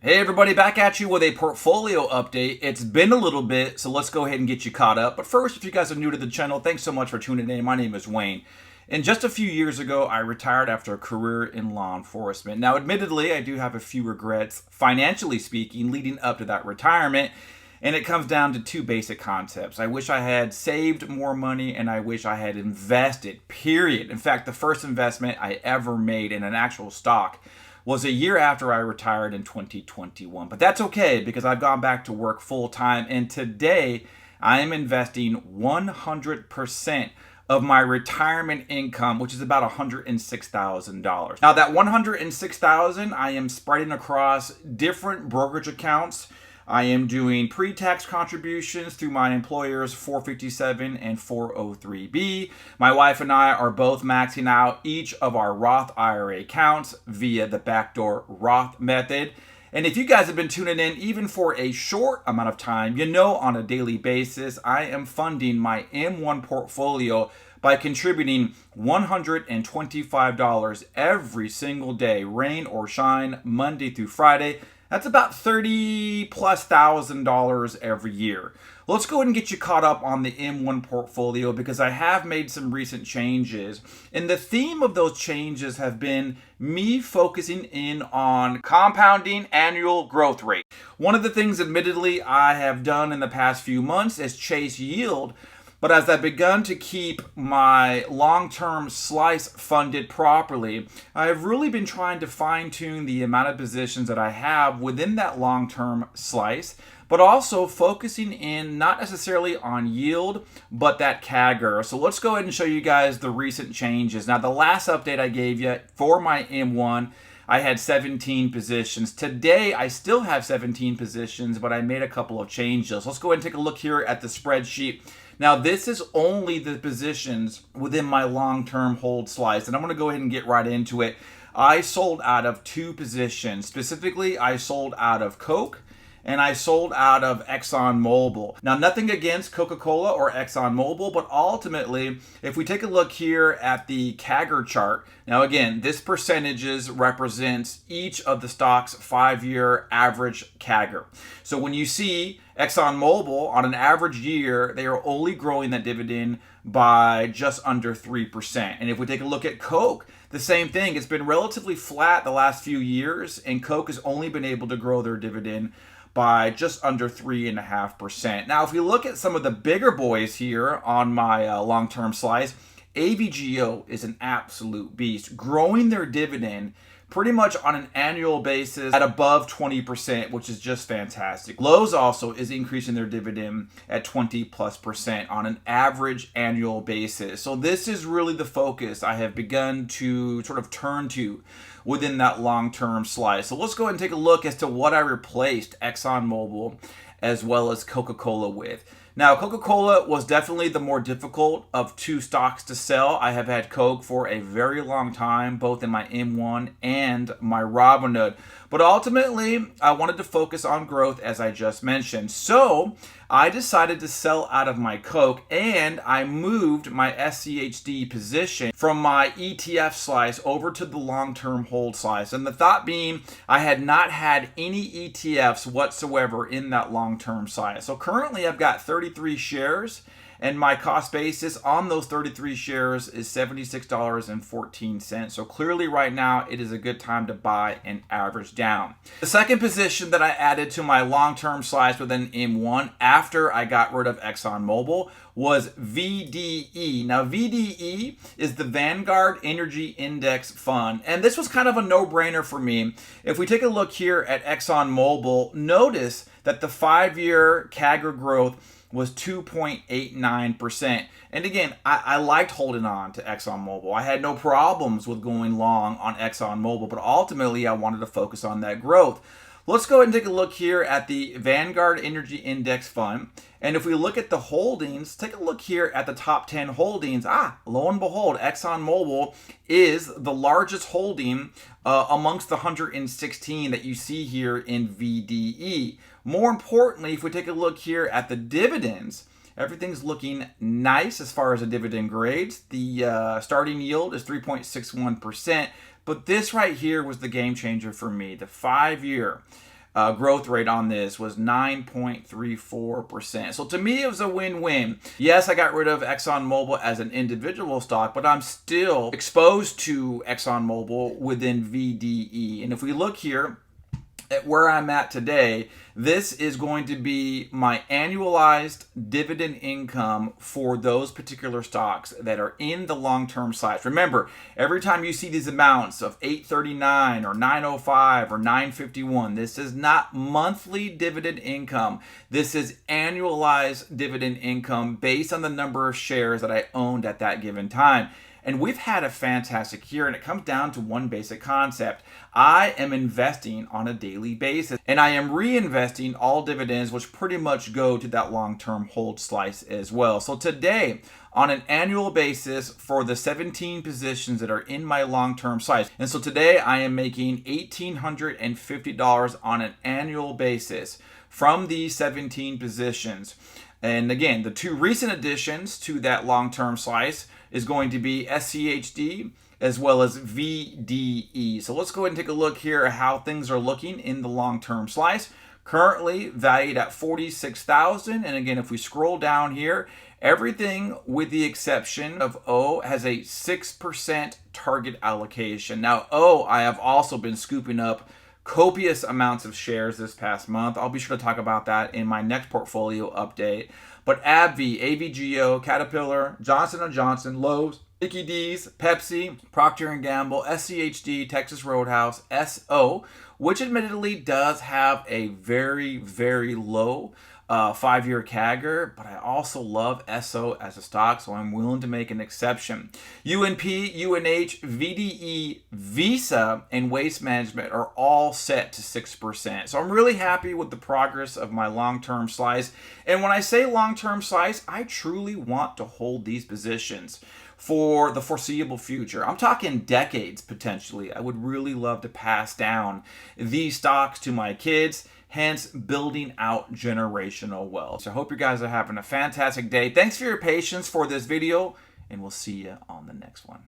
Hey everybody, back at you with a portfolio update. It's been a little bit, so let's go ahead and get you caught up. But first, if you guys are new to the channel, thanks so much for tuning in. My name is Wayne. And just a few years ago, I retired after a career in law enforcement. Now, admittedly, I do have a few regrets, financially speaking, leading up to that retirement. And it comes down to two basic concepts. I wish I had saved more money and I wish I had invested, period. In fact, the first investment I ever made in an actual stock was a year after I retired in 2021. But that's okay because I've gone back to work full time, and today I am investing 100% of my retirement income, which is about $106,000. Now that $106,000 I am spreading across different brokerage accounts. I am doing pre-tax contributions through my employer's 457 and 403B. My wife and I are both maxing out each of our Roth IRA accounts via the backdoor Roth method. And if you guys have been tuning in even for a short amount of time, you know on a daily basis, I am funding my M1 portfolio by contributing $125 every single day, rain or shine, Monday through Friday. That's about $30,000+ every year. Let's go ahead and get you caught up on the M1 portfolio because I have made some recent changes. And the theme of those changes have been me focusing in on compounding annual growth rate. One of the things, admittedly, I have done in the past few months is chase yield. But as I've begun to keep my long-term slice funded properly, I've really been trying to fine-tune the amount of positions that I have within that long-term slice, but also focusing in not necessarily on yield, but that CAGR. So let's go ahead and show you guys the recent changes. Now, the last update I gave you for my M1, I had 17 positions. Today, I still have 17 positions, but I made a couple of changes. Let's go ahead and take a look here at the spreadsheet. Now, this is only the positions within my long-term hold slice, and I'm going to go ahead and get right into it. I sold out of two positions. Specifically, I sold out of Coke, and I sold out of ExxonMobil. Now, nothing against Coca-Cola or ExxonMobil, but ultimately, if we take a look here at the CAGR chart, now again, this percentages represents each of the stock's 5-year average CAGR. So when you see ExxonMobil on an average year, they are only growing that dividend by just under 3%. And if we take a look at Coke, the same thing. It's been relatively flat the last few years, and Coke has only been able to grow their dividend by just under 3.5%. Now, if we look at some of the bigger boys here on my long-term slice, AVGO is an absolute beast, growing their dividend pretty much on an annual basis at above 20%, which is just fantastic. Lowe's also is increasing their dividend at 20+% on an average annual basis. So this is really the focus I have begun to sort of turn to within that long-term slice. So let's go ahead and take a look as to what I replaced ExxonMobil as well as Coca-Cola with. Now, Coca-Cola was definitely the more difficult of two stocks to sell. I have had Coke for a very long time, both in my M1 and my Robinhood. But ultimately, I wanted to focus on growth, as I just mentioned. So I decided to sell out of my Coke, and I moved my SCHD position from my ETF slice over to the long-term hold slice. And the thought being, I had not had any ETFs whatsoever in that long-term slice. So currently, I've got 33 shares. And my cost basis on those 33 shares is $76.14. So clearly right now, it is a good time to buy and average down. The second position that I added to my long-term slice within M1 after I got rid of ExxonMobil was VDE. Now, VDE is the Vanguard Energy Index Fund. And this was kind of a no-brainer for me. If we take a look here at ExxonMobil, notice that the 5-year CAGR growth was 2.89%. And again, I liked holding on to ExxonMobil. I had no problems with going long on ExxonMobil, but ultimately I wanted to focus on that growth. Let's go ahead and take a look here at the Vanguard Energy Index Fund. And if we look at the holdings, take a look here at the top 10 holdings. Lo and behold, ExxonMobil is the largest holding amongst the 116 that you see here in VDE. More importantly, if we take a look here at the dividends, everything's looking nice as far as the dividend grades. The starting yield is 3.61%. But this right here was the game changer for me. The 5-year growth rate on this was 9.34%. So to me, it was a win-win. Yes, I got rid of ExxonMobil as an individual stock, but I'm still exposed to ExxonMobil within VDE. And if we look here at where I'm at today, this is going to be my annualized dividend income for those particular stocks that are in the long-term slice. Remember, every time you see these amounts of 839 or 905 or 951, this is not monthly dividend income. This is annualized dividend income based on the number of shares that I owned at that given time. And we've had a fantastic year, and it comes down to one basic concept. I am investing on a daily basis, and I am reinvesting all dividends, which pretty much go to that long-term hold slice as well. So today, on an annual basis for the 17 positions that are in my long-term slice, and so today I am making $1,850 on an annual basis from these 17 positions. And again, the two recent additions to that long-term slice is going to be SCHD as well as VDE. So let's go ahead and take a look here at how things are looking in the long-term slice. Currently valued at $46,000. And again, if we scroll down here, everything with the exception of O has a 6% target allocation. Now, O, I have also been scooping up copious amounts of shares this past month. I'll be sure to talk about that in my next portfolio update. But AbbVie, AVGO, Caterpillar, Johnson & Johnson, Lowe's, Mickey D's, Pepsi, Procter & Gamble, SCHD, Texas Roadhouse, SO, which admittedly does have a very, very low 5-year CAGR, but I also love SO as a stock, so I'm willing to make an exception. UNP, UNH, VDE, Visa, and Waste Management are all set to 6%. So I'm really happy with the progress of my long-term slice. And when I say long-term slice, I truly want to hold these positions for the foreseeable future. I'm talking decades potentially. I would really love to pass down these stocks to my kids, hence building out generational wealth. So I hope you guys are having a fantastic day. Thanks for your patience for this video, and we'll see you on the next one.